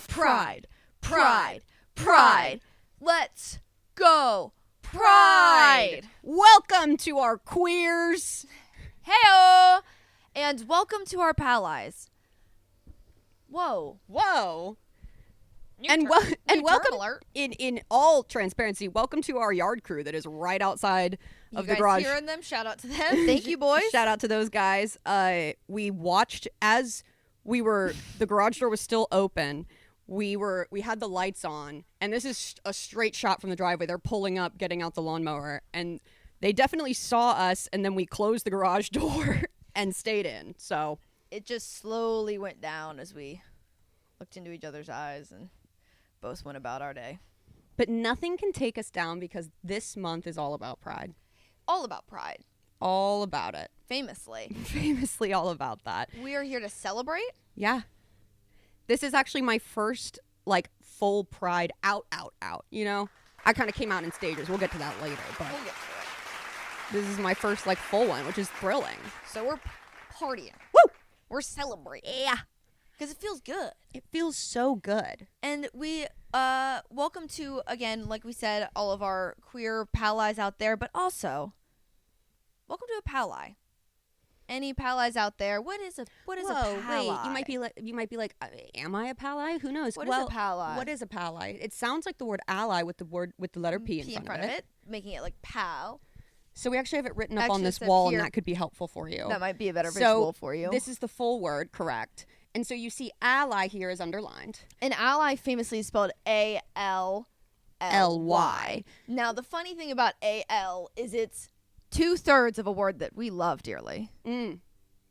Pride, pride, pride. Let's go, pride. Welcome to our queers. Heyo, and welcome to our pallies. Whoa. And New welcome turn alert. in all transparency. Welcome to our yard crew that is right outside of the garage. You guys hearing them? Shout out to them. Thank you, boys. Shout out to those guys. We watched as the garage door was still open. We had the lights on, and this is a straight shot from the driveway. They're pulling up, getting out the lawnmower, and they definitely saw us, and then we closed the garage door and stayed in. So It just slowly went down as we looked into each other's eyes and both went about our day. but nothing can take us down because this month is all about pride. All about pride. All about it. Famously. Famously all about that. We are here to celebrate. Yeah. This is actually my first, full pride out. You know? I kind of came out in stages. We'll get to that later. But We'll get to this is my first, full one, which is thrilling. it. So we're partying. Woo! We're celebrating. Yeah. Because it feels good. It feels so good. And we welcome to, again, like we said, all of our queer pallies out there, but also welcome to a pally. Any pallies out there? What is a pally? Wait, you might be like, am I a pally? Who knows? What is a pally? What is a pally? It sounds like the word ally with the letter P in front of it. Making it like pal. So we actually have it written up Actually, on this it's up wall, here. and that could be helpful for you. That might be a better So visual for you. This is the full word, correct? And so you see ally here is underlined. An ally famously is spelled A-L-L-Y. L-Y. Now, the funny thing about A-L is it's 2/3 of a word that we love dearly. And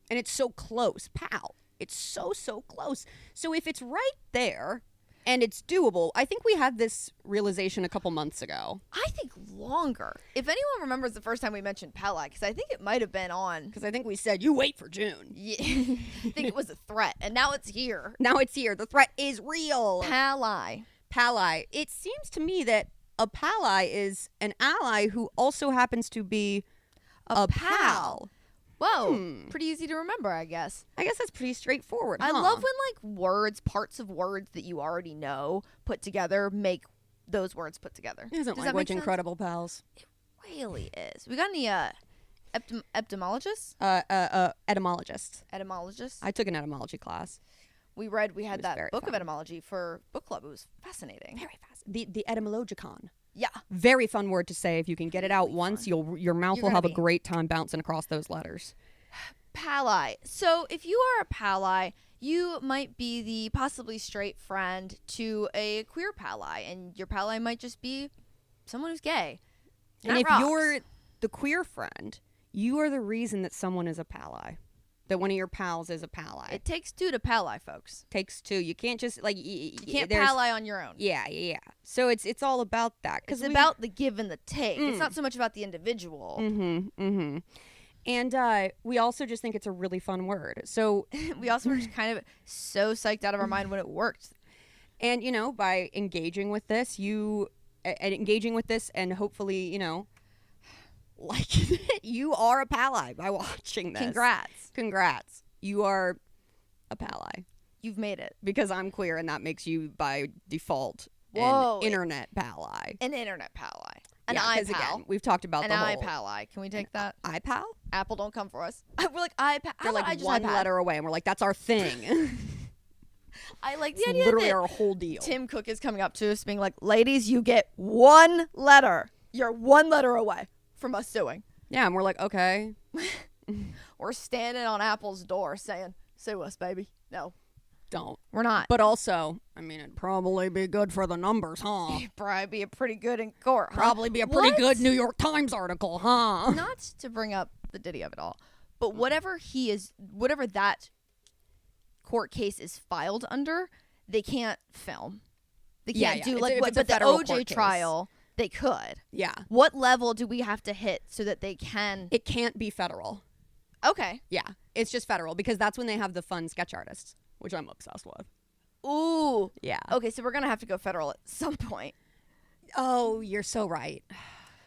it's so close, pal. It's so close. So if it's right there and it's doable, I think we had this realization a couple months ago. I think longer. If anyone remembers the first time we mentioned pally, because I think it might have been on. Because I think we said, you wait for June. Yeah, I think it was a threat, and now it's here. Now it's here. The threat is real. Pally. Pally. It seems to me that a pally is an ally who also happens to be a pal. Whoa, pretty easy to remember, I guess. I guess that's pretty straightforward. I huh? love when parts of words that you already know put together make those words put together. Isn't Does that language make sense? incredible, pals? It really is. We got any etymologists? Etymologist. Etymologists? I took an etymology class. We had was that very book of fun. etymology for book club. It was fascinating. Very fast. The etymologicon. Yeah. Very fun word to say. If you can get it out Really once, fun. your mouth You're will gonna have a be- great time bouncing across those letters. Pally. So if you are a pally, you might be the possibly straight friend to a queer pally, and your pally might just be someone who's gay. And That if rocks. you're the queer friend, you are the reason that someone is a pally. That one of your pals is a pally. It takes two to pally, folks. Takes two. You can't just You can't pally on your own. Yeah. So it's all about that. It's about the give and the take. It's not so much about the individual. And we also just think it's a really fun word. So, We also were just kind of so psyched out of our mind when it worked. and by engaging with this, and hopefully, liking it, you are a pally by watching this. Congrats. You are a pally You've made it. because I'm queer, and that makes you by default Whoa, an internet pally. An internet pally. An Yeah, 'cause iPal. again, we've talked about An the whole iPally. Can we take that? iPal. Apple, don't come for us. We're like iPad. They're like one letter away, and we're like, that's our thing. I like the It's idea literally that our whole deal. Tim Cook is coming up to us being like, ladies, you get one letter. You're one letter away from us suing. Yeah, and we're like, okay. We're standing on Apple's door saying, sue us, baby. No, Don't. we're not. But also, it'd probably be good for the numbers, huh? Probably be a pretty good in court. Huh? Probably be a pretty What? good New York Times article, huh? Not to bring up the Diddy of it all, but whatever that court case is filed under, they can't film. They can't do If it's a but the federal OJ court case. trial, they could. Yeah. What level do we have to hit so that they can? It can't be federal. Okay. Yeah. It's just federal because that's when they have the fun sketch artists, which I'm obsessed with. Ooh. Yeah. Okay, so we're gonna have to go federal at some point. Oh, you're so right.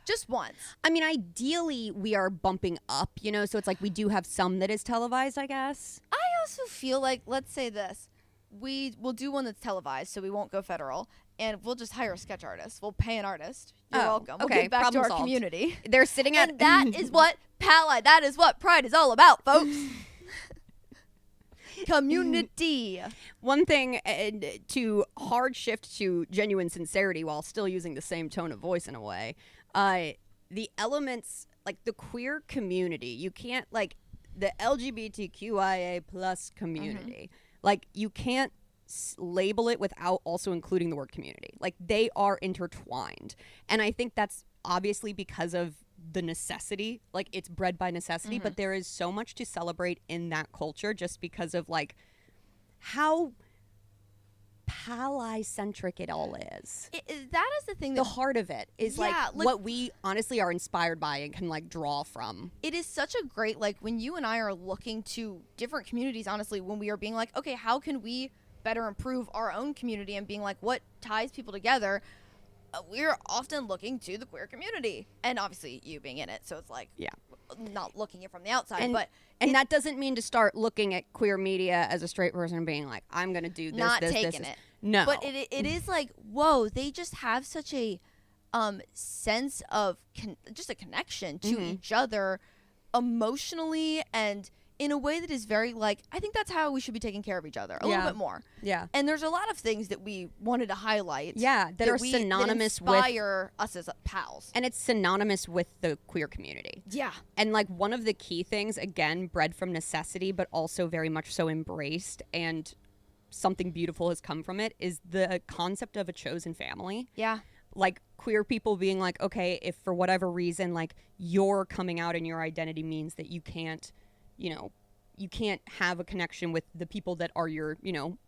Just once. I mean, ideally, we are bumping up, you know, so it's like we do have some that is televised, I guess. I also feel like, let's say this, we will do one that's televised, so we won't go federal, and we'll just hire a sketch artist. We'll pay an artist. You're welcome. We'll Okay, give back to problem our solved. community. They're sitting at... And that is what Pally, that is what Pride is all about, folks. Community. One thing, to hard shift to genuine sincerity while still using the same tone of voice in a way, the elements, like the queer community, you can't, like, the LGBTQIA plus community, like, you can't label it without also including the word community. Like, they are intertwined. And I think that's obviously because of the necessity, like it's bred by necessity, but there is so much to celebrate in that culture just because of like how pally-centric it all is. That is the thing. The heart of it is like like what we honestly are inspired by and can like draw from. It is such a great, like when you and I are looking to different communities, honestly, when we are being like, okay, how can we better improve our own community and being like, what ties people together? We're often looking to the queer community, and obviously you being in it, so it's like not looking it from the outside, and that doesn't mean to start looking at queer media as a straight person and being like, I'm gonna do this, not this, taking this. it. No, but it is like, whoa, they just have such a sense of just a connection to each other emotionally and in a way that is very like, I think that's how we should be taking care of each other a little bit more. Yeah. And there's a lot of things that we wanted to highlight. Yeah, that are synonymous that inspire us as pals. And it's synonymous with the queer community. Yeah. And like one of the key things, again, bred from necessity, but also very much so embraced and something beautiful has come from it, is the concept of a chosen family. Yeah. Like queer people being like, okay, if for whatever reason, like your coming out and your identity means that you can't, you know, you can't have a connection with the people that are your, you know,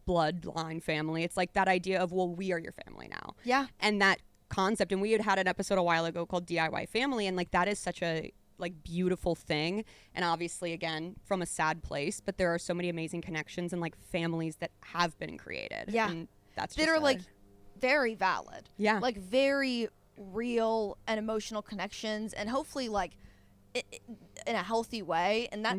bloodline family. It's like that idea of, well, we are your family now. Yeah. And that concept, and we had an episode a while ago called DIY Family, and like that is such a like beautiful thing, and obviously again from a sad place, but there are so many amazing connections and like families that have been created. Yeah. And that's that just are like very valid. Yeah. Like very real and emotional connections, and hopefully like in a healthy way. And that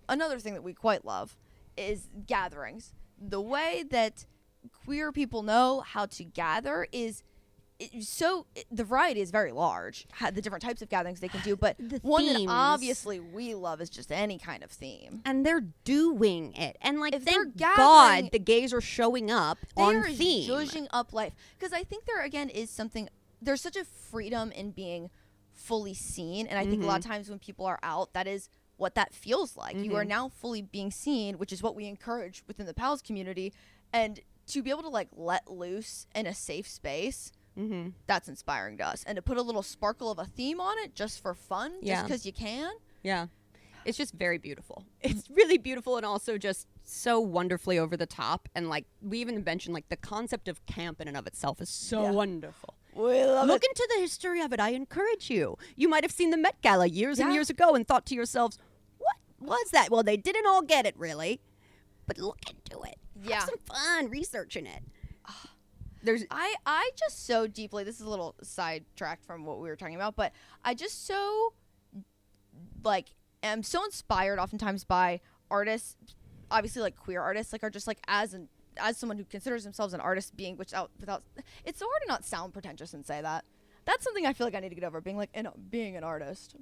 another thing that we quite love is gatherings. The way that queer people know how to gather is the variety is very large, the different types of gatherings they can do, but The one that themes. obviously we love is just any kind of theme. and they're doing it, and like If they're thank gathering- God the gays are showing up They on are theme. zhuzhing up life, because I think there again is something, there's such a freedom in being fully seen, and I think a lot of times when people are out, that is what that feels like. You are now fully being seen, which is what we encourage within the pals community, and to be able to like let loose in a safe space, that's inspiring to us. And to put a little sparkle of a theme on it just for fun, just because you can. Yeah. It's just very beautiful. It's really beautiful, and also just so wonderfully over the top. And like we even mentioned, like the concept of camp in and of itself is so wonderful. We love Look into the history of it. I encourage you. You might have seen the Met Gala years and years ago and thought to yourselves, what was that? Well, they didn't all get it, really. But look into it. Yeah. Have some fun researching it. I just so deeply, this is a little sidetracked from what we were talking about, but I just so like am so inspired oftentimes by artists, obviously like queer artists, like are just like as someone who considers themselves an artist, being without it's so hard to not sound pretentious and say that. That's something I feel like I need to get over, being like being an artist.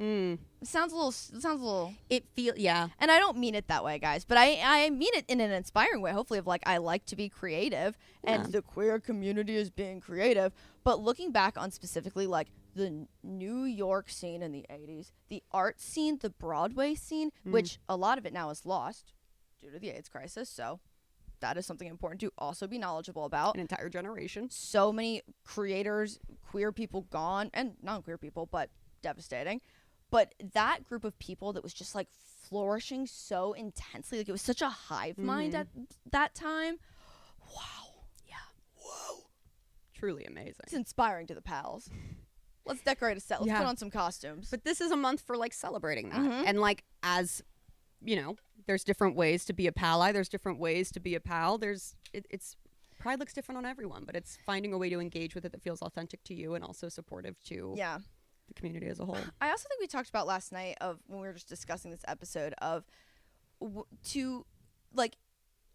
It sounds a little It feels, yeah. and I don't mean it that way, guys, but I mean it in an inspiring way, hopefully, of like, I like to be creative, and the queer community is being creative. But looking back on specifically like the New York scene in the 80s, the art scene, the Broadway scene, which a lot of it now is lost due to the AIDS crisis, so that is something important to also be knowledgeable about. An entire generation. So many creators, queer people gone, and non-queer people, but devastating. But that group of people that was just like flourishing so intensely, like it was such a hive mind at that time. Wow. Yeah. Whoa. Truly amazing. It's inspiring to the pals. Let's decorate a set. Let's put on some costumes. But this is a month for like celebrating that. And like, as you know, there's different ways to be a pally. There's different ways to be a pal. It's pride looks different on everyone, but it's finding a way to engage with it that feels authentic to you and also supportive to the community as a whole. I also think we talked about last night of when we were just discussing this episode of to like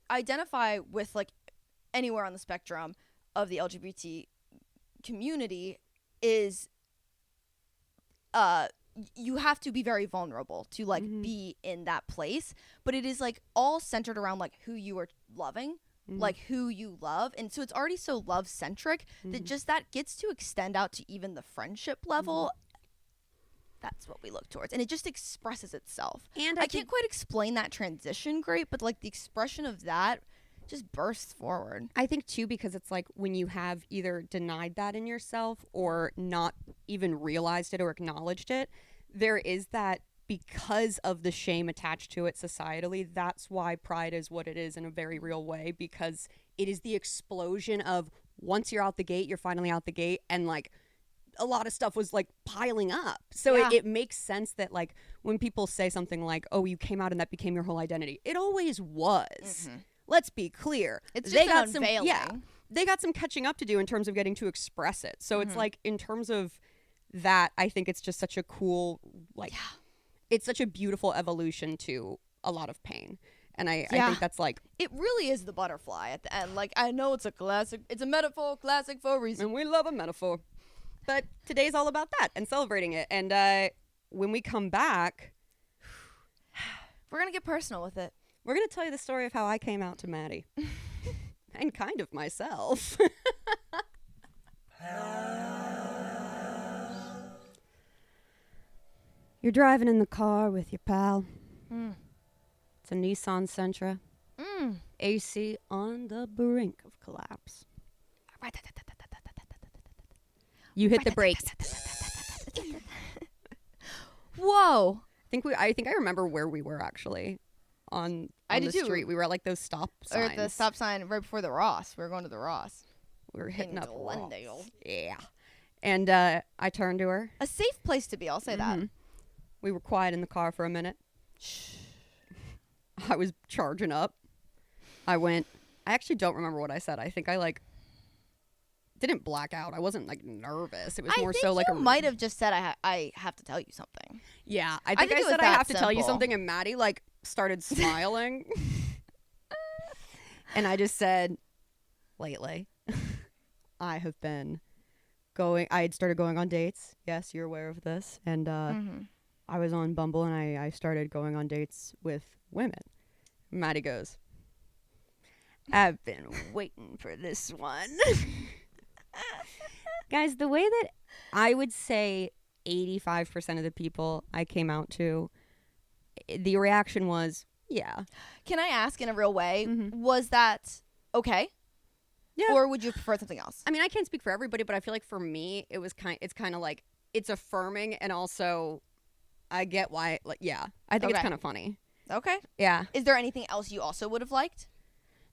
identify with like anywhere on the spectrum of the LGBT community is you have to be very vulnerable to like be in that place, but it is like all centered around like who you are loving, like who you love, and so it's already so love centric that just that gets to extend out to even the friendship level. That's what we look towards, and it just expresses itself. And I can't quite explain that transition great, but like the expression of that just bursts forward. I think too, because it's like when you have either denied that in yourself or not even realized it or acknowledged it, there is that, because of the shame attached to it societally. That's why pride is what it is in a very real way, because it is the explosion of once you're out the gate, you're finally out the gate, and like a lot of stuff was like piling up. So it makes sense that like when people say something like, oh, you came out and that became your whole identity, it always was. Let's be clear. It's just an unveiling. They got some catching up to do in terms of getting to express it. So it's like, in terms of that, I think it's just such a cool, like, it's such a beautiful evolution to a lot of pain. And I think that's like, it really is the butterfly at the end. Like, I know it's a classic, it's a metaphor, classic for a reason. And we love a metaphor. But today's all about that and celebrating it. And when we come back, we're going to get personal with it. We're going to tell you the story of how I came out to Maddie. And kind of myself. You're driving in the car with your pal. It's a Nissan Sentra. AC on the brink of collapse. You hit the brakes. Whoa. I think I remember where we were actually on the street. We were at like those stop signs. Or at the stop sign right before the Ross. We were going to the Ross. We were hitting up Glendale. Ross. Yeah. And I turned to her. A safe place to be, I'll say that. We were quiet in the car for a minute. I was charging up. I actually don't remember what I said. I think I like didn't black out. I wasn't like nervous. It was more so like you might have just said I have to tell you something. Yeah, I think I said I have to tell you something, and Maddie like started smiling. And I just said, lately I had started going on dates. Yes, you're aware of this. And I was on Bumble, and I started going on dates with women. Maddie goes, I've been waiting for this one. Guys, the way that I would say 85% of the people I came out to, the reaction was, yeah. Can I ask in a real way, was that okay? Yeah. Or would you prefer something else? I mean, I can't speak for everybody, but I feel like for me, it's kind of like, it's affirming, and also I get why, like, yeah. I think it's kind of funny. Okay. Yeah. Is there anything else you also would have liked?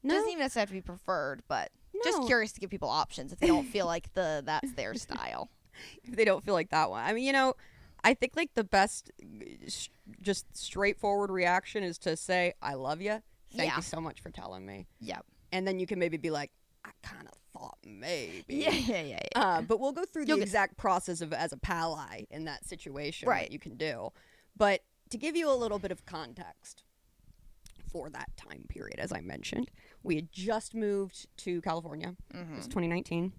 No. Doesn't even necessarily have to be preferred, but just curious to give people options if they don't feel like that's their style. If they don't feel like that one. I mean, I think like the best just straightforward reaction is to say, I love you. Thank you so much for telling me. Yep. And then you can maybe be like, I kind of thought maybe. Yeah. But we'll go through the exact process of as a pally in that situation that you can do. But to give you a little bit of context for that time period, as I mentioned, we had just moved to California. It was 2019.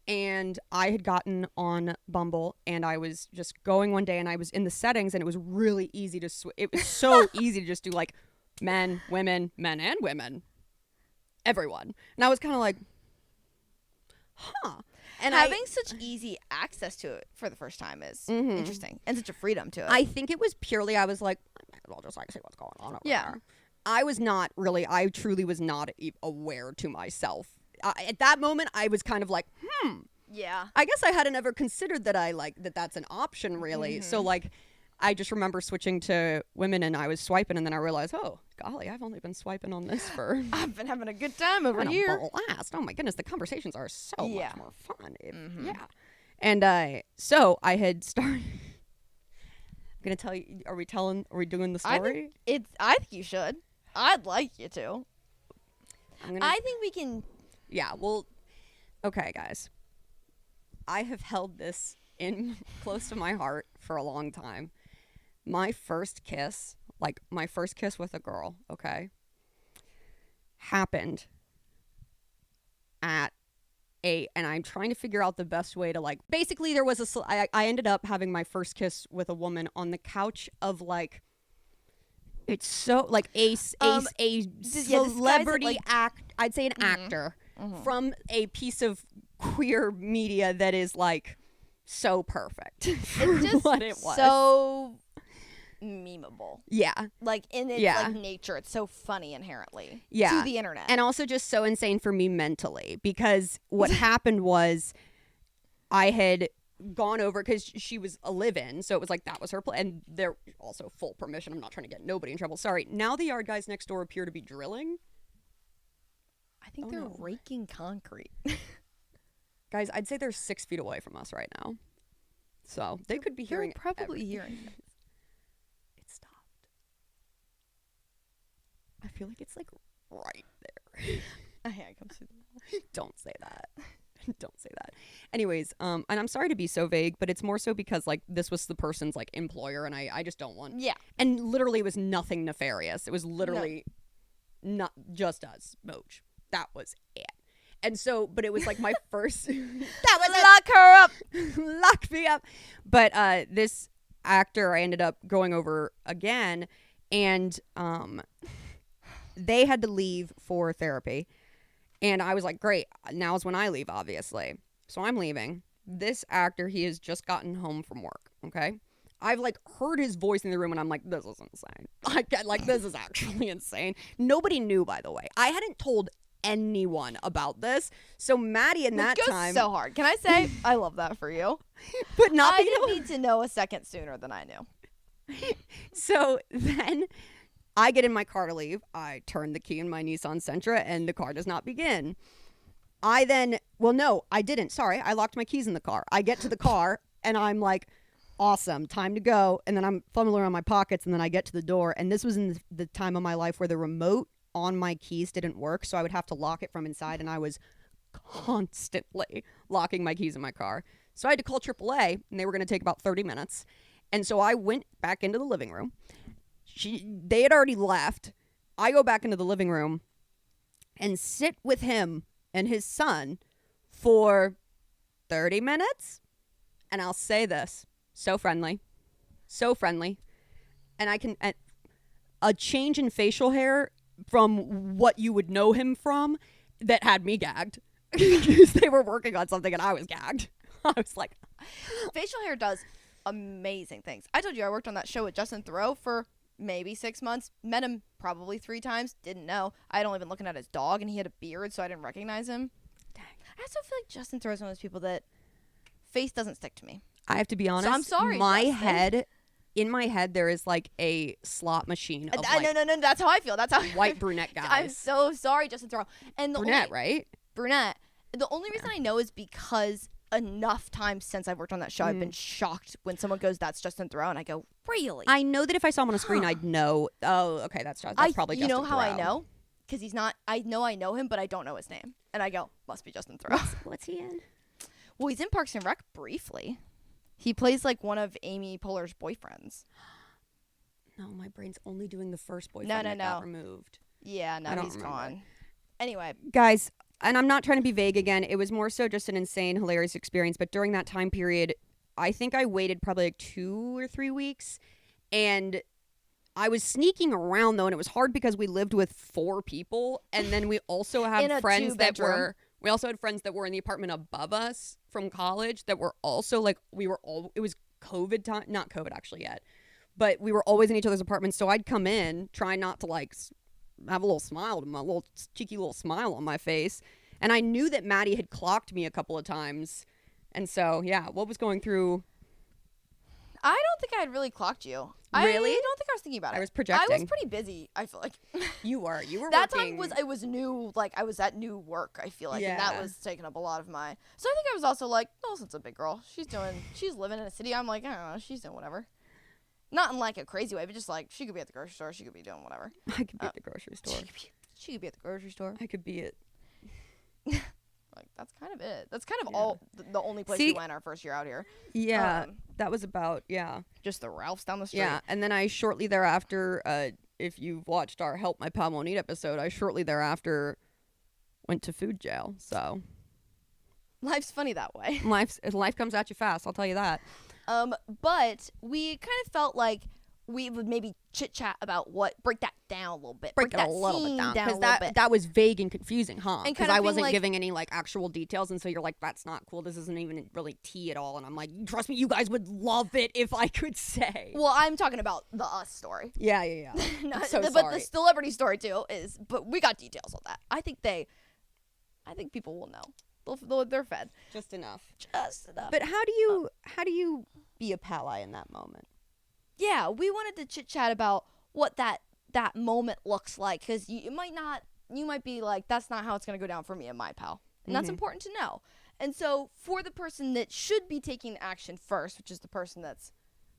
And I had gotten on Bumble, and I was just going one day, and I was in the settings, and it was really easy to it was so easy to just do like men, women, men and women, everyone. And I was kind of like, huh. And having such easy access to it for the first time is interesting, and such a freedom to it. I think it was purely, I was like, I might as well just like see what's going on over there. I truly was not aware to myself. At that moment, I was kind of like, yeah. I guess I hadn't ever considered that that's an option, really. So, like, I just remember switching to women, and I was swiping, and then I realized, oh, golly, I've only been swiping on this for... I've been having a good time over here. Blast. Oh, my goodness, the conversations are so much more fun. Yeah. And so I had started... I'm going to tell you, are we doing the story? I think you should. I'd like you to. I think we can Yeah, well, okay, guys. I have held this in close to my heart for a long time. My first kiss, like my first kiss with a girl, okay, happened at and I'm trying to figure out the best way to like, basically there was I ended up having my first kiss with a woman on the couch of like, it's so like a celebrity act, I'd say an actor from a piece of queer media that is like so perfect. It's just what it was. so memeable. Yeah. Like in its like nature, it's so funny inherently. Yeah. To the internet. And also just so insane for me mentally, because what happened was I had gone over, because she was a live-in, so it was like that was her and they're also full permission. I'm not trying to get nobody in trouble. Sorry. Now the yard guys next door appear to be drilling. I think they're raking concrete. Guys, I'd say they're 6 feet away from us right now. So they could be hearing probably hearing it. It stopped. I feel like it's like right there. I come see them. Don't say that. Don't say that. Anyways, and I'm sorry to be so vague, but it's more so because like this was the person's like employer, and I just don't want. Yeah. And literally, it was nothing nefarious. It was literally not just us, Moach. That was it. And so, but it was like my first. That was lock her up. Lock me up. But this actor, I ended up going over again, and they had to leave for therapy. And I was like, great, now's when I leave, obviously. So I'm leaving. This actor, he has just gotten home from work, okay? I've like heard his voice in the room and I'm like, this is insane. Like this is actually insane. Nobody knew, by the way. I hadn't told anyone about this. So Maddie in that time. So hard. Can I say, I love that for you. But not I didn't need to know a second sooner than I knew. So then I get in my car to leave. I turn the key in my Nissan Sentra and the car does not begin. I didn't. Sorry. I locked my keys in the car. I get to the car and I'm like, awesome, time to go. And then I'm fumbling around my pockets and then I get to the door. And this was in the time of my life where the remote on my keys didn't work. So I would have to lock it from inside. And I was constantly locking my keys in my car. So I had to call AAA and they were going to take about 30 minutes. And so I went back into the living room. They had already left. I go back into the living room and sit with him and his son for 30 minutes. And I'll say this, so friendly. And I can, a change in facial hair from what you would know him from that had me gagged. Because they were working on something and I was gagged. I was like. Facial hair does amazing things. I told you I worked on that show with Justin Theroux for maybe 6 months. Met him probably 3 times. Didn't know. I had only been looking at his dog and he had a beard, so I didn't recognize him. Dang. I also feel like Justin Theroux is one of those people that face doesn't stick to me. I have to be honest. So I'm sorry. In my head, there is like a slot machine of like, no. That's how I feel. That's how white brunette guys. I'm so sorry, Justin Theroux. And the brunette, right? Brunette. The only reason I know is because enough times since I've worked on that show, I've been shocked when someone goes, "That's Justin Theroux," and I go, "Really?" I know that if I saw him on a screen, I'd know. Oh, okay, that's probably Justin Theroux. You know how I know? Because he's not. I know him, but I don't know his name, and I go, "Must be Justin Theroux." What's he in? Well, he's in Parks and Rec briefly. He plays like one of Amy Poehler's boyfriends. No, my brain's only doing the first boyfriend that got removed. Yeah, no, he's gone. Anyway. Guys, and I'm not trying to be vague again. It was more so just an insane, hilarious experience. But during that time period, I think I waited probably like 2 or 3 weeks. And I was sneaking around, though. And it was hard because we lived with 4 people. And then we also had friends that were... We also had friends that were in the apartment above us from college that were also like, it was COVID time, not COVID actually yet, but we were always in each other's apartments. So I'd come in, try not to like have a little smile, my little cheeky little smile on my face. And I knew that Maddie had clocked me a couple of times. And so, yeah, what was going through? I don't think I had really clocked you. Really? I don't think I was thinking about it. I was projecting. I was pretty busy, I feel like. You were that working. Time was new, like I was at new work, I feel like. Yeah. And that was taking up a lot of my... So I think I was also like, Wilson's a big girl. She's living in a city. I'm like, I don't know, she's doing whatever. Not in like a crazy way, but just like, she could be at the grocery store. She could be doing whatever. I could be at the grocery store. She could be at the grocery store. I could be at Like, that's kind of it. That's kind of all the only place we went our first year out here. Yeah, that was about, just the Ralphs down the street. Yeah, and then I shortly thereafter, if you've watched our Help My Pal Won't Eat episode, I shortly thereafter went to food jail, so. Life's funny that way. Life comes at you fast, I'll tell you that. But we kind of felt like we would maybe chit-chat about break that down a little bit. Break it a little bit down, because that was vague and confusing, huh? Because I wasn't giving any, like, actual details, and so you're like, that's not cool, this isn't even really tea at all, and I'm like, trust me, you guys would love it if I could say. Well, I'm talking about the us story. Yeah. But the celebrity story, too, but we got details on that. I think people will know. They're fed. Just enough. But how do you be a pally in that moment? Yeah, we wanted to chit-chat about what that moment looks like, because you might be like, that's not how it's going to go down for me and my pal. And that's important to know. And so for the person that should be taking action first, which is the person that's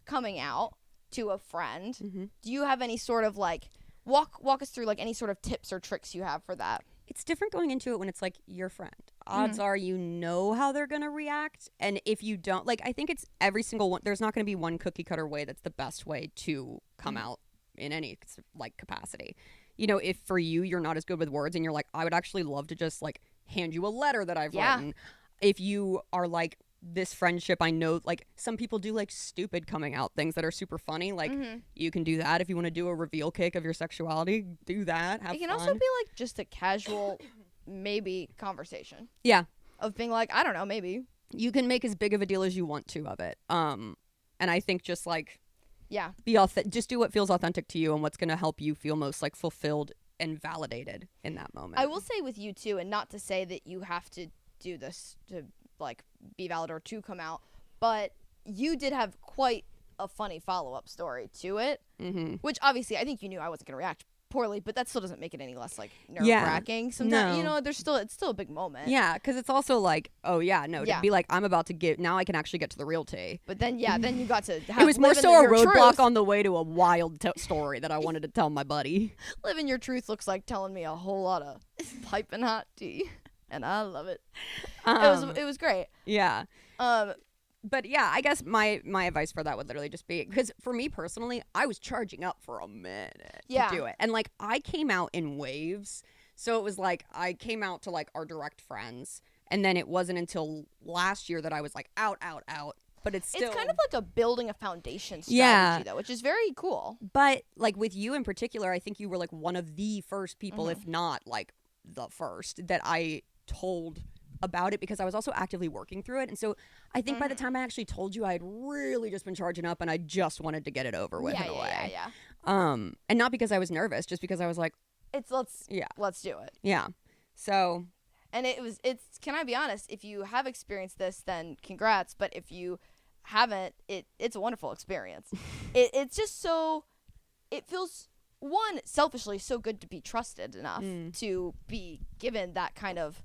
coming out to a friend, do you have any sort of, like, walk us through, like, any sort of tips or tricks you have for that? It's different going into it when it's, like, your friend. Odds are you know how they're going to react. And if you don't, like, I think it's every single one. There's not going to be one cookie cutter way that's the best way to come out in any, like, capacity. You know, if for you're not as good with words and you're like, I would actually love to just, like, hand you a letter that I've written. If you are like, this friendship, I know, like, some people do, like, stupid coming out things that are super funny. Like, you can do that. If you want to do a reveal cake of your sexuality, do that. Have fun. It can also be, like, just a casual, maybe, conversation. Yeah. Of being like, I don't know, maybe. You can make as big of a deal as you want to of it. And I think just, like, just do what feels authentic to you and what's going to help you feel most, like, fulfilled and validated in that moment. I will say with you, too, and not to say that you have to do this to, like, be valid or to come out, but you did have quite a funny follow-up story to it, which obviously I think you knew I wasn't going to react poorly, but that still doesn't make it any less, like, nerve-wracking. Sometimes, you know, it's still a big moment. Yeah, because it's also like, to be like, I'm about to give, now I can actually get to the real tea. But then, then you got to have it was more so a roadblock truth. on the way to a wild story that I wanted to tell my buddy. Living your truth looks like telling me a whole lot of piping hot tea. And I love it. It was great. Yeah. But yeah, I guess my advice for that would literally just be, because for me personally, I was charging up for a minute to do it. And, like, I came out in waves. So it was like, I came out to, like, our direct friends. And then it wasn't until last year that I was like, out. But it's still... It's kind of like a building a foundation strategy, though, which is very cool. But, like, with you in particular, I think you were, like, one of the first people, if not, like, the first, that I told about it, because I was also actively working through it. And so I think by the time I actually told you, I had really just been charging up and I just wanted to get it over with in a way. And not because I was nervous, just because I was like, let's do it. Yeah. So. And can I be honest, if you have experienced this, then congrats. But if you haven't, it's a wonderful experience. It's just so, it feels, one, selfishly so good to be trusted enough to be given that kind of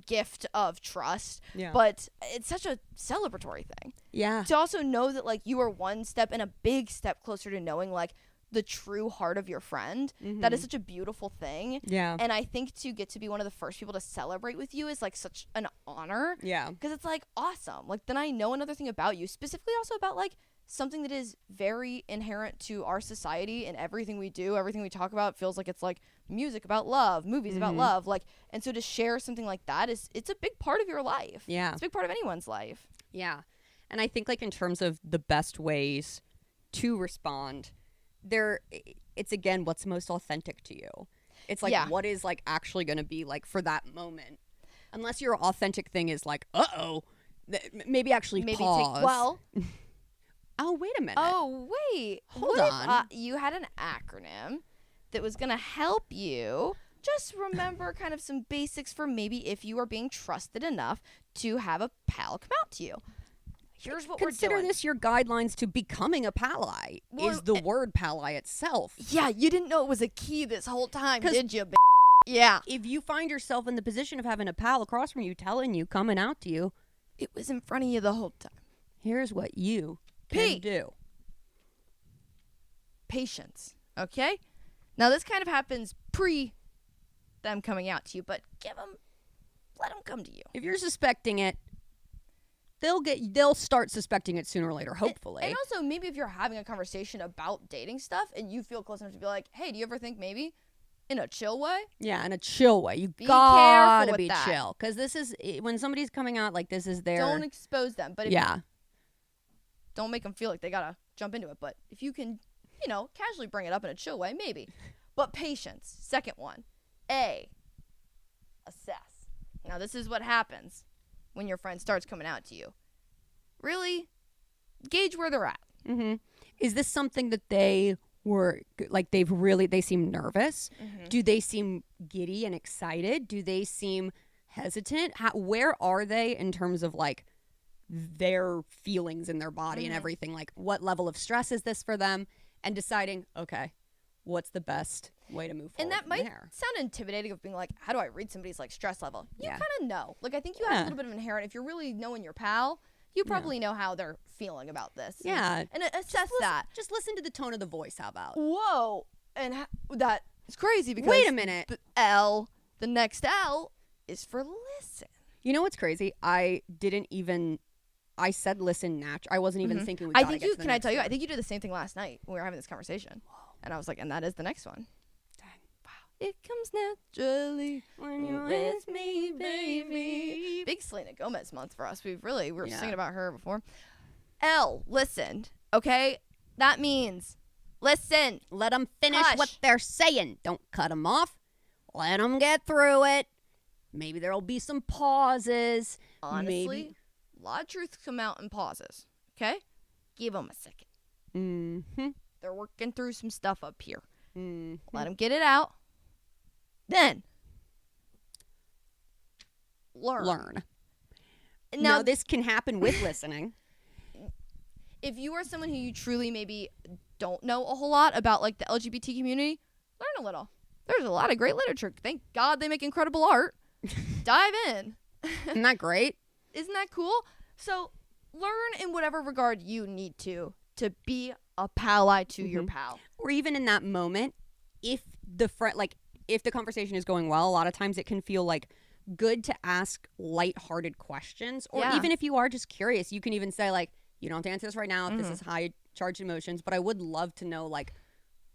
gift of trust. Yeah. But it's such a celebratory thing. Yeah. To also know that, like, you are one step and a big step closer to knowing, like, the true heart of your friend. That is such a beautiful thing. Yeah. And I think to get to be one of the first people to celebrate with you is, like, such an honor. Yeah. Because it's, like, awesome. Like, then I know another thing about you, specifically also about, like, something that is very inherent to our society and everything we do, everything we talk about feels like it's like music about love, movies about love, like, and so to share something like that it's a big part of your life. Yeah. It's a big part of anyone's life. Yeah. And I think, like, in terms of the best ways to respond, it's again what's most authentic to you. It's like what is, like, actually going to be, like, for that moment. Unless your authentic thing is like, maybe pause. Oh, wait a minute. Oh, wait. Hold on. If, you had an acronym that was going to help you just remember kind of some basics for maybe if you are being trusted enough to have a pal come out to you. Here's what we're doing. Consider this your guidelines to becoming a pally, is the word pally itself. Yeah, you didn't know it was a key this whole time, did you, Yeah. If you find yourself in the position of having a pal across from you telling you, coming out to you, it was in front of you the whole time. Here's what you can do. Patience. Okay? Now, this kind of happens them coming out to you, but let them come to you. If you're suspecting it, they'll start suspecting it sooner or later, hopefully. And also, maybe if you're having a conversation about dating stuff and you feel close enough to be like, hey, do you ever think maybe in a chill way? Yeah, in a chill way. You Be gotta careful be with that. chill. Because this is, when somebody's coming out, like, this is their... Don't expose them. But Yeah. don't make them feel like they gotta jump into it. But if you can, casually bring it up in a chill way, maybe. But patience. Second one. A, assess. Now, this is what happens when your friend starts coming out to you. Really gauge where they're at. Mm-hmm. Is this something that they were, like, they seem nervous? Mm-hmm. Do they seem giddy and excited? Do they seem hesitant? Where are they in terms of, like, their feelings in their body and everything? Like, what level of stress is this for them? And deciding, okay, what's the best way to move forward? And that from might there? sound intimidating of being like, how do I read somebody's like stress level? You Yeah. kind of know. Like, I think you have a little bit of inherent, if you're really knowing your pal, you probably know how they're feeling about this. Yeah. And assess that. Just listen to the tone of the voice. How about? Whoa. And that is crazy because Wait a minute. the next L is for listen. You know what's crazy? I said listen I wasn't even thinking I think can I tell you, I think you did the same thing last night when we were having this conversation. Whoa. And I was like, and that is the next one. Dang. Wow. It comes naturally When you're with me, baby. Big Selena Gomez month for us. We were singing about her before. L, listened. Okay? That means listen. Let them finish Hush. what they're saying. Don't cut them off. Let them get through it. Maybe there'll be some pauses. Honestly, Maybe. a lot of truths come out in pauses. Okay? Give them a second. Mm-hmm. They're working through some stuff up here. Mm-hmm. Let them get it out. Then learn. Now, this can happen with listening. If you are someone who you truly maybe don't know a whole lot about, like, the LGBT community, learn a little. There's a lot of great literature. Thank God they make incredible art. Dive in. Isn't that great? Isn't that cool? So learn in whatever regard you need to be a pally to your pal. Or even in that moment, if the conversation is going well, a lot of times it can feel like good to ask lighthearted questions. Or even if you are just curious, you can even say, like, you don't have to answer this right now if this is high charged emotions, but I would love to know, like,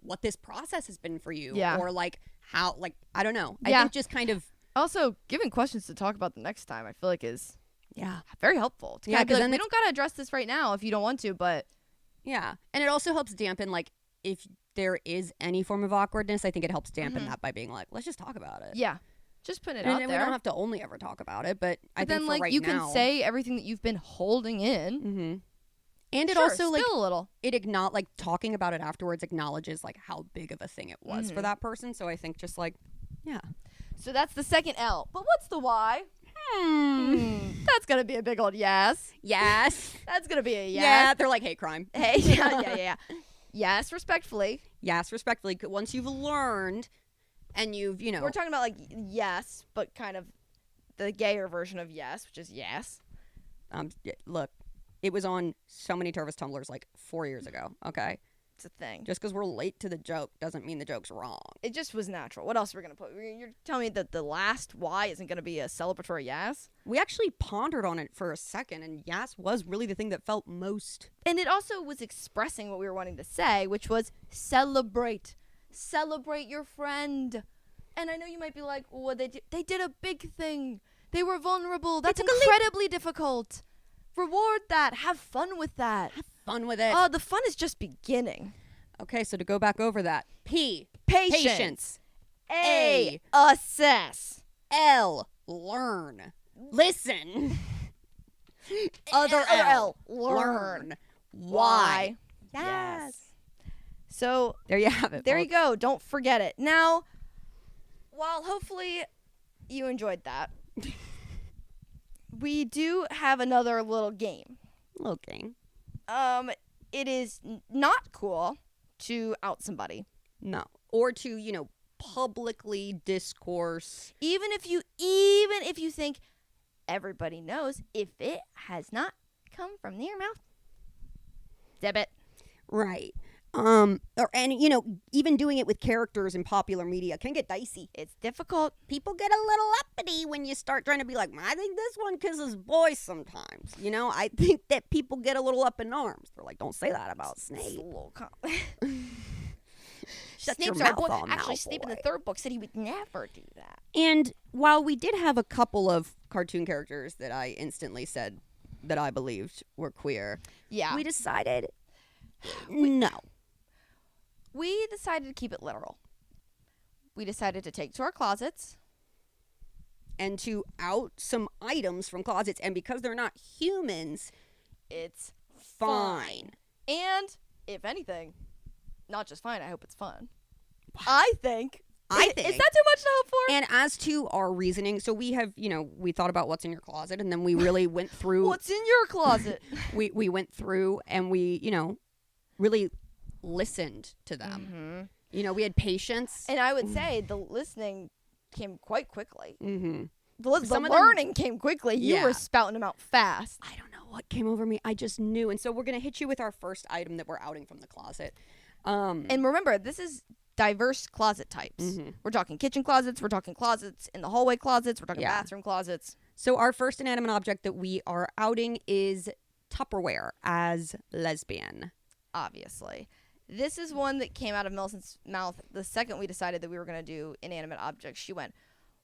what this process has been for you. Yeah. Or, like, how, like, I don't know. Yeah. I think just kind of. Also, giving questions to talk about the next time, I feel like is very helpful. To Yeah, kind of be 'cause like, then we don't got to address this right now if you don't want to, but. Yeah. And it also helps dampen, like, if there is any form of awkwardness, I think it helps dampen that by being like, let's just talk about it. Yeah. Just putting it And out we there. don't have to only ever talk about it, but I think then, for like, right you now, can say everything that you've been holding in. Mm-hmm. And it Sure, also, like, spill a little. like, talking about it afterwards acknowledges, like, how big of a thing it was for that person. So I think just, like, yeah. So that's the second L. But what's the Y? That's going to be a big old yes. Yes. That's going to be a yes. Yeah, they're like hate crime. Hey, yeah. Yes, respectfully. Yes, respectfully. Once you've learned and you've, We're talking about, like, yes, but kind of the gayer version of yes, which is yes. Look, it was on so many Tervis tumblers like 4 years ago, okay? It's a thing. Just because we're late to the joke doesn't mean the joke's wrong. It just was natural. What else are we going to put? You're telling me that the last Y isn't going to be a celebratory yes? We actually pondered on it for a second, and yes was really the thing that felt most. And it also was expressing what we were wanting to say, which was celebrate. Celebrate your friend. And I know you might be like, well, they did a big thing. They were vulnerable. That's incredibly difficult. Reward that. Have fun with that. Have fun with it. Oh, the fun is just beginning. Okay, so to go back over that. P. Patience. A. Assess. L. Learn. Listen. Other L. Learn. Y. Yes. So there you have it. There you go. Don't forget it. Now, while hopefully you enjoyed that, we do have another little game. Little game. It is not cool to out somebody. No. Or to, publicly discourse. Even if you think everybody knows, if it has not come from their mouth, debit. Right. And even doing it with characters in popular media can get dicey. It's difficult. People get a little uppity when you start trying to be like, I think this one kisses boys sometimes. I think that people get a little up in arms. They're like, don't say that about It's Snape. a little Shut Snape's your our mouth boy. all, Actually, Snape in the Malfoy. third book said he would never do that. And while we did have a couple of cartoon characters that I instantly said that I believed were queer, Yeah. we decided no. We decided to keep it literal. We decided to take to our closets. And to out some items from closets. And because they're not humans, It's fine. And, if anything, not just fine, I hope it's fun. I think. I Is think. that too much to hope for? And as to our reasoning, so we have, we thought about what's in your closet, and then we really went through. What's in your closet? we went through and we, really listened to them. Mm-hmm. We had patience. And I would say the listening came quite quickly. Mm-hmm. The Some of them- learning came quickly. You Yeah. were spouting them out fast. I don't know what came over me. I just knew. And so we're going to hit you with our first item that we're outing from the closet. And remember, this is diverse closet types. Mhm. We're talking kitchen closets. We're talking closets in the hallway closets. We're talking Yeah. bathroom closets. So our first inanimate object that we are outing is Tupperware as lesbian. Obviously. This is one that came out of Millicent's mouth the second we decided that we were going to do inanimate objects. She went,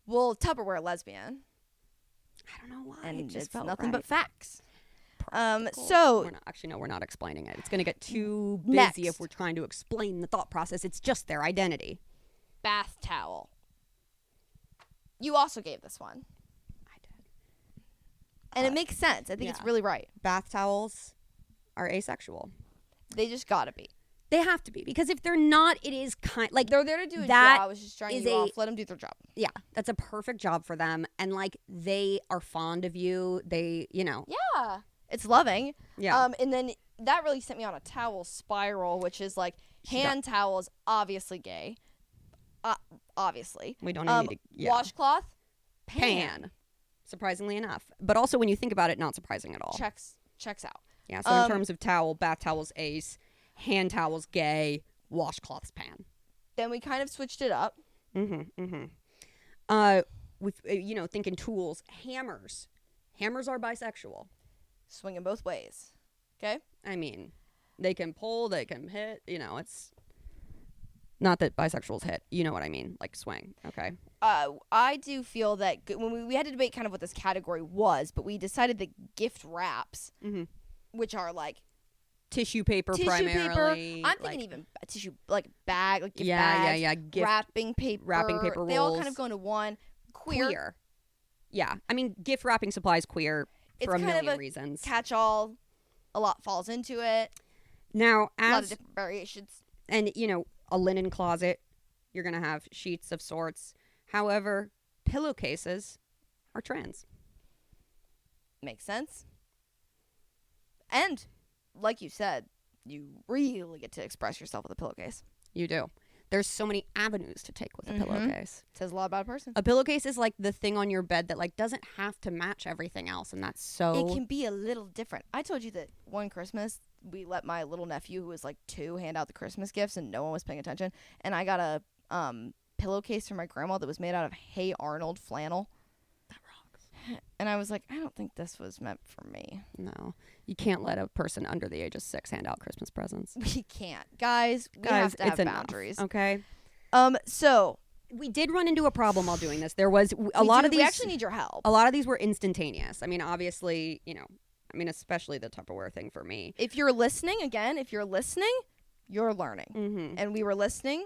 well, Tupperware lesbian. I don't know why. And it just it's felt nothing right. but facts. Practical. So we're not explaining it. It's going to get too busy Next. if we're trying to explain the thought process. It's just their identity. bath towel. You also gave this one. I did. And it makes sense. I think it's yeah. really right. Bath towels are asexual. They just got to be. They have to be, because if they're not, it is They're there to do a that job. I was just trying is you a- off. Let them do their job. yeah, that's a perfect job for them. And they are fond of you. They, Yeah. It's loving. yeah. And then that really sent me on a towel spiral, which is like hand towels, obviously gay. Obviously. We don't even need to. Yeah. Washcloth, Pan. Surprisingly enough. But also when you think about it, not surprising at all. checks out. Yeah, so in terms of towel, bath towels ace, hand towels gay, washcloths pan. Then we kind of switched it up. With thinking tools, hammers. Hammers are bisexual. Swinging both ways. Okay? I mean, they can pull, they can hit, it's not that bisexuals hit. You know what I mean? Like swing, okay? I do feel that when we had to debate kind of what this category was, but we decided that gift wraps, which are like Tissue paper primarily. I'm thinking even tissue, like bag, like gift yeah, bags, yeah. Gift wrapping paper. They all kind rolls. of go into one. Queer. Yeah. I mean, gift wrapping supplies queer It's for a kind of million a reasons. Catch-all. A lot falls into it. Now, A lot of different variations. and a linen closet, you're going to have sheets of sorts. However, pillowcases are trans. Makes sense. And, like you said, you really get to express yourself with a pillowcase. You do. There's so many avenues to take with a pillowcase. Says a lot about a person. A pillowcase is like the thing on your bed that doesn't have to match everything else, and that's so. It can be a little different. I told you that one Christmas we let my little nephew, who was like 2, hand out the Christmas gifts, and no one was paying attention. And I got a pillowcase from my grandma that was made out of Hey Arnold flannel. That rocks. And I was like, I don't think this was meant for me. No, you can't let a person under the age of 6 hand out Christmas presents. We can't, guys. We have to have enough, boundaries. Okay. So We did run into a problem while doing this. There was a lot of these. We actually need your help. A lot of these were instantaneous. I mean, obviously, especially the Tupperware thing for me. If you're listening, you're learning. Mm-hmm. And we were listening,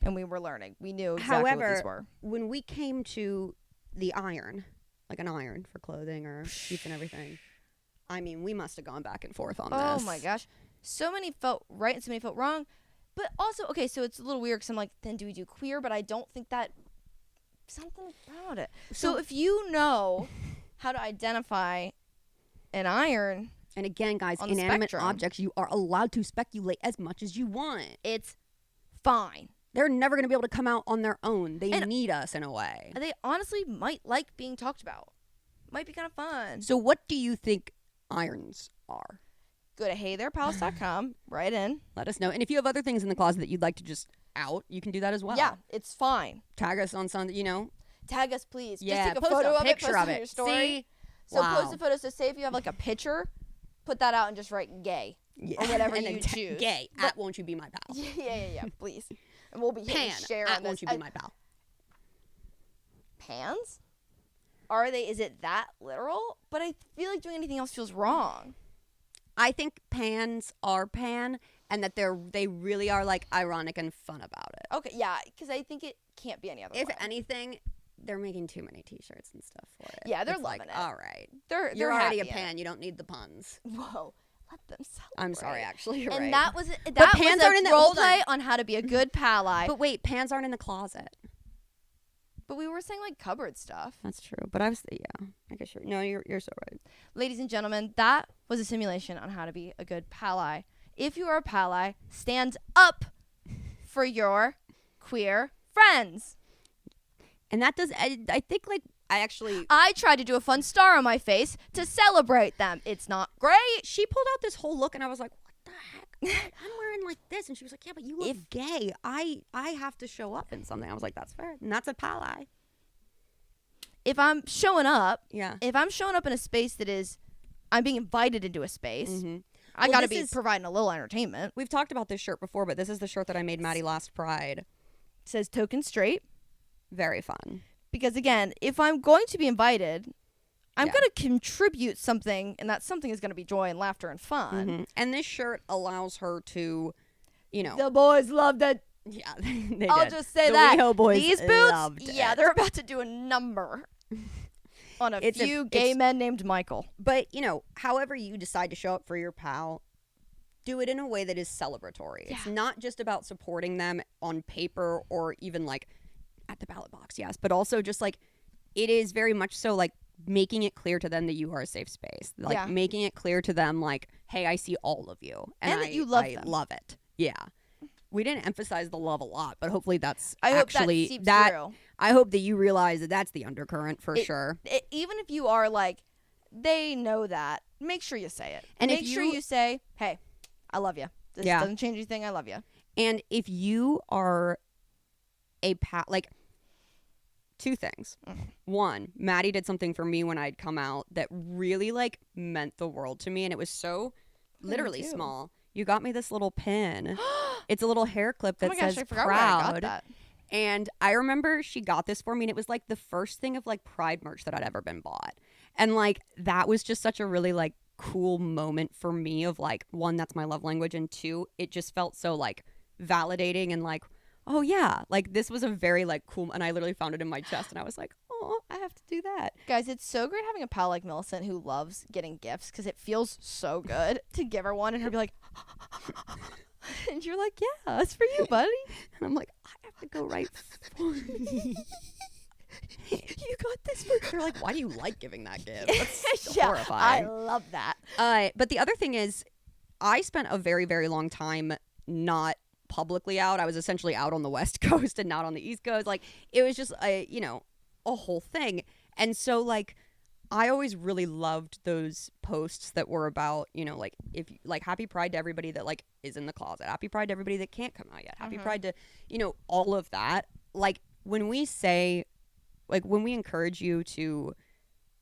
and we were learning. We knew exactly what these were. When we came to the iron, like an iron for clothing or sheets and everything, I mean, we must have gone back and forth on this. Oh my gosh. So many felt right and so many felt wrong. But also, okay, so it's a little weird because I'm like, then do we do queer? But I don't think that something about it. So if you know how to identify an iron, And again, guys, on the inanimate spectrum. objects, you are allowed to speculate as much as you want. it's fine. They're never going to be able to come out on their own. They And- need us in a way. And they honestly might like being talked about. Might be kind of fun. So what do you think irons are? go to heytherepals.com, write in. Let us know. And if you have other things in the closet that you'd like to just out, you can do that as well. Yeah, it's fine. Tag us on something, you know. Tag us, please. Yeah, just take a post photo a of picture it, post of it on it. your story. See? So Wow. post a photo. So say if you have like a picture, put that out and just write gay or whatever and you then choose. Gay But- at won't you be my pal? Yeah, please. And we'll be hitting Pan share at on this. won't you be my pal? Pans? Are they? Is it that literal? But I feel like doing anything else feels wrong. I think pans are pan, and that they really are like ironic and fun about it. Okay, yeah, because I think it can't be any other If way. anything, they're making too many T-shirts and stuff for it. Yeah, they're It's loving like, it. All right, They're you're already a happy in pan. You don't need the puns. it. Whoa, let them celebrate. I'm sorry, actually, you're And right. that was pans aren't in the- role hold on. play on how to be a good pally. But wait, pans aren't in the closet. But we were saying like cupboard stuff. That's true. But I was, yeah, I guess you're so right. Ladies and gentlemen, that was a simulation on how to be a good pally. If you are a pally, stand up for your queer friends. And that does, I think, like, I tried to do a fun star on my face to celebrate them. It's not great. she pulled out this whole look, and I was like, what the heck? I'm wearing like this. And she was like, yeah, but you look gay. I have to show up in something. I was like, that's fair. And that's a pally. If I'm showing up, Yeah. if I'm showing up in a space that is, I'm being invited into a space, Mm-hmm. I Well, got to this be is- providing a little entertainment. We've talked about this shirt before, but this is the shirt that I made Maddie last Pride. It says token straight. Very fun. Because again, if I'm going to be invited, I'm Yeah. going to contribute something, and that something is going to be joy and laughter and fun. Mhm. And this shirt allows her to, you know. The boys loved it. Yeah, they I'll did. just say The that. WeHo boys These boots, loved yeah, it. they're about to do a number on a It's a- few gay it's- men named Michael. But, you know, however you decide to show up for your pal, do it in a way that is celebratory. It's Yeah. not just about supporting them on paper or even like at the ballot box, yes, but also just like it is very much so like making it clear to them that you are a safe space. Like Yeah. making it clear to them like, hey, I see all of you. And that you love I them. love it. Yeah. We didn't emphasize the love a lot, but hopefully that's I hope actually that seeps through. I hope that you realize that that's the undercurrent for sure. Even if you are like, they know that, make sure you say it. And if make sure you- you say, hey, I love you. This Yeah. doesn't change anything. I love you. And if you are a like two things. One, Maddie did something for me when I'd come out that really like meant the world to me, and it was so literally too. small. You got me this little pin. It's a little hair clip that Oh my gosh, says I forgot where I got proud. that. And I remember she got this for me, and it was like the first thing of like Pride merch that I'd ever been bought. And like that was just such a really like cool moment for me of like, one, that's my love language, and two, it just felt so like validating and like, oh yeah, like this was a very like cool, and I literally found it in my chest and I was like, oh, I have to do that. Guys, it's so great having a pal like Millicent who loves getting gifts because it feels so good to give her one and her be like, and you're like, yeah, it's for you, buddy. And I'm like, I have to go right. You got this for They're like, why do you like giving that gift? That's yeah, horrifying. I love that. But the other thing is, I spent a very, very long time not publicly out. I was essentially out on the West Coast and not on the East Coast. Like, it was just a whole thing. And so, like, I always really loved those posts that were about, like, if like Happy Pride to everybody that like is in the closet, Happy Pride to everybody that can't come out yet, Happy Pride to, all of that. Like, when we say, like, when we encourage you to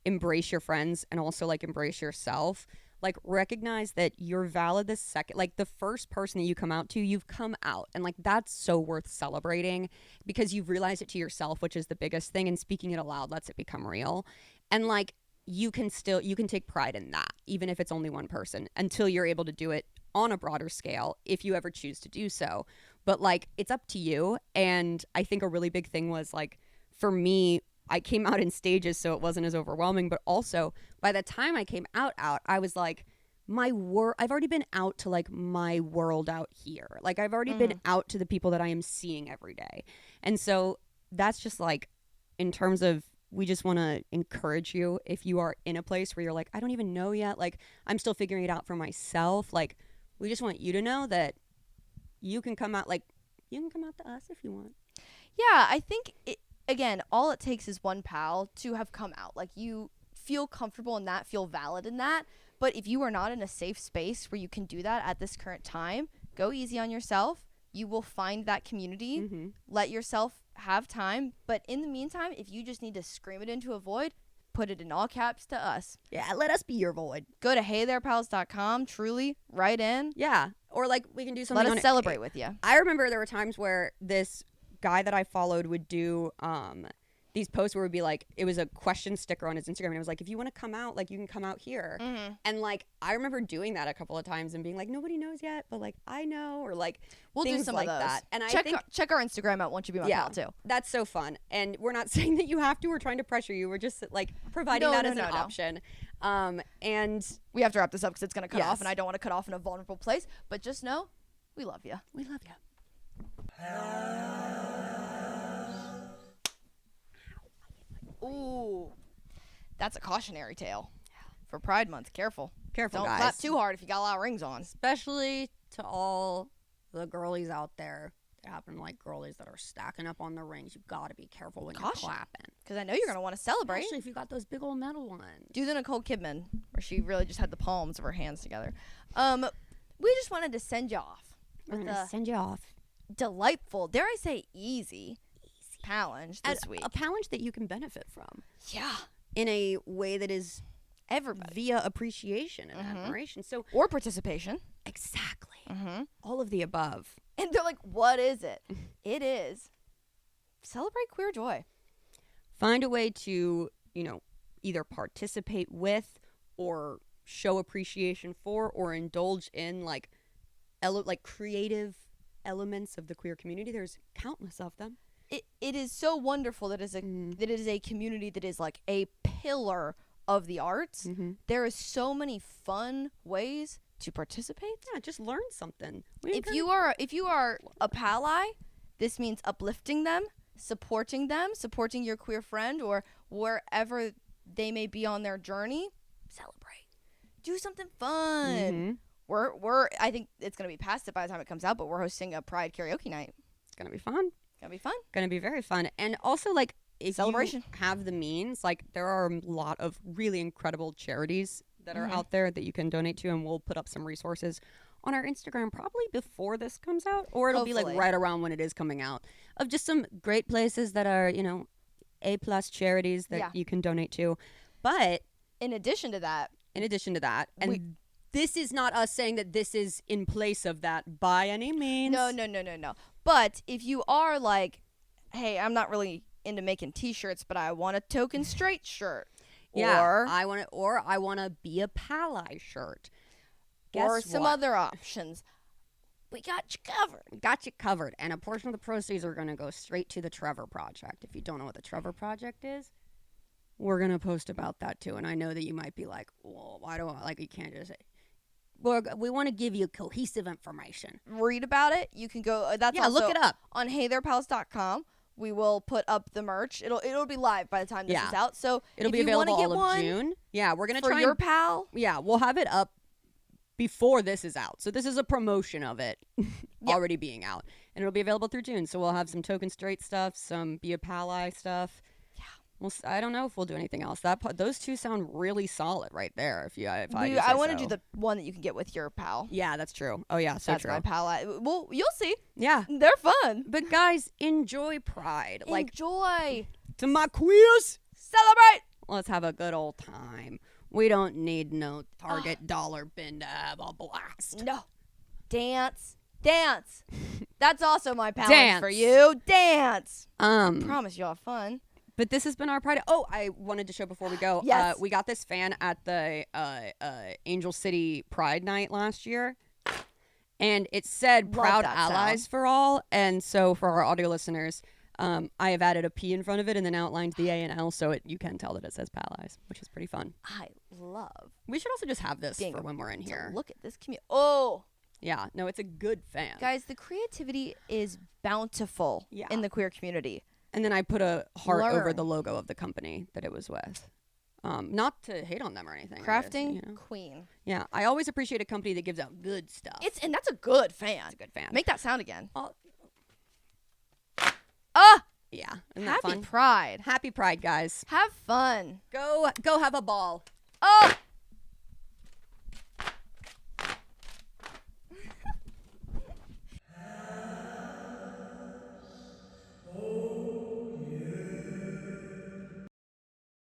embrace your friends and also like embrace yourself, like recognize that you're valid the second, like the first person that you come out to, you've come out, and like that's so worth celebrating because you've realized it to yourself, which is the biggest thing, and speaking it aloud lets it become real. And like you can take pride in that, even if it's only one person, until you're able to do it on a broader scale if you ever choose to do so. But like it's up to you. And I think a really big thing was like, for me, I came out in stages, so it wasn't as overwhelming. But also, by the time I came out, I was like, I've already been out to like my world out here. Like I've already been out to the people that I am seeing every day. And so that's just like, in terms of, we just want to encourage you, if you are in a place where you're like, I don't even know yet, like I'm still figuring it out for myself. Like we just want you to know that you can come out, like you can come out to us if you want. Yeah, I think again, all it takes is one pal to have come out. Like you feel comfortable in that, feel valid in that. But if you are not in a safe space where you can do that at this current time, go easy on yourself. You will find that community. Mm-hmm. Let yourself have time. But in the meantime, if you just need to scream it into a void, put it in all caps to us. Yeah, let us be your void. Go to heytherepals.com. Truly, write in. Yeah, or like we can do something. Let on us celebrate with you. I remember there were times where this guy that I followed would do these posts where it would be like, it was a question sticker on his Instagram, and it was like, if you want to come out, like, you can come out here. Mm-hmm. And like, I remember doing that a couple of times and being like, nobody knows yet, but like, I know, or like, We'll things do some like of those. that. And I check think check our Instagram out. Won't you be my pal too? that's so fun. And we're not saying that you have to. We're trying to pressure you. We're just like providing that as an option. And we have to wrap this up because it's going to cut off, Yes. and I don't want to cut off in a vulnerable place. But just know, we love you. we love you. Ooh, that's a cautionary tale for Pride Month. Careful. Careful, Don't guys. clap too hard if you got a lot of rings on. Especially to all the girlies out there that happen to like girlies that are stacking up on the rings. You got to be careful when you're Caution. clapping. Because I know you're going to want to celebrate. Especially if you got those big old metal ones. Do the Nicole Kidman, where she really just had the palms of her hands together. We just wanted to send you off We're with going to a send you off. delightful, dare I say easy challenge this week. A challenge that you can benefit from Yeah. in a way that is Everybody. via appreciation and admiration. So Or participation. exactly. Mm-hmm. All of the above. And they're like, what is it? It is celebrate queer joy. Find a way to, either participate with or show appreciation for or indulge in like creative elements of the queer community. There's countless of them. It is so wonderful that that it is a community that is like a pillar of the arts. Mm-hmm. There is so many fun ways to participate. Yeah, just learn something. If you are a pally, this means uplifting them, supporting your queer friend or wherever they may be on their journey. Celebrate. Do something fun. We're I think it's gonna be past it by the time it comes out, but we're hosting a Pride karaoke night. It's gonna be fun. Gonna be fun. Gonna be very fun. And also, like, if Celebration. you have the means, like, there are a lot of really incredible charities that are out there that you can donate to, and we'll put up some resources on our Instagram probably before this comes out, or it'll be like Hopefully. right around when it is coming out, of just some great places that are, A+ charities that you can donate to. But In addition to that, and this is not us saying that this is in place of that by any means. No. But if you are like, hey, I'm not really into making T-shirts, but I want a token straight shirt. Yeah, Or I want to be a pally shirt. or Guess some what? other options. We got you covered. We got you covered. And a portion of the proceeds are going to go straight to the Trevor Project. If you don't know what the Trevor Project is, we're going to post about that too. And I know that you might be like, well, why do I, like, you can't just say. We want to give you cohesive information. Read about it. You can go. That's Yeah, also look it up. on heytherepals.com. We will put up the merch. It'll be live by the time this is out. So It'll if be you available wanna get all of one June. Yeah, we're going to for try your pal. Yeah, we'll have it up before this is out. So this is a promotion of it already being out. And it'll be available through June. So we'll have some token straight stuff, some be a pally stuff. Yeah. I don't know if we'll do anything else. Those two sound really solid right there. I want to do the one that you can get with your pal. Yeah, that's true. Oh yeah, so That's true. my pal. Well, you'll see. Yeah. They're fun. But guys, enjoy Pride. Like, Enjoy. to my queers, Celebrate. let's have a good old time. We don't need no Target dollar bin to have a blast. No. Dance. That's also my pal Dance. for you. Dance. Promise you'll have fun. But this has been our Pride. Oh, I wanted to show before we go. Yes. We got this fan at the Angel City Pride Night last year. And it said Love Proud that Allies sound. for all. And so for our audio listeners, I have added a P in front of it and then outlined the A and L so you can tell that it says Pallies, which is pretty fun. I love We should also just have this being for when we're in to here. look at this community. Oh, Yeah, no, it's a good fan. guys, the creativity is bountiful in the queer community. And then I put a heart over Learn. the logo of the company that it was with. Not to hate on them or anything. Crafting queen. Yeah, I always appreciate a company that gives out good stuff. And that's a good fan. It's a good fan. Make that sound again. Oh, yeah, isn't that Happy fun? Pride. Happy Pride, guys. Have fun. Go have a ball. Oh.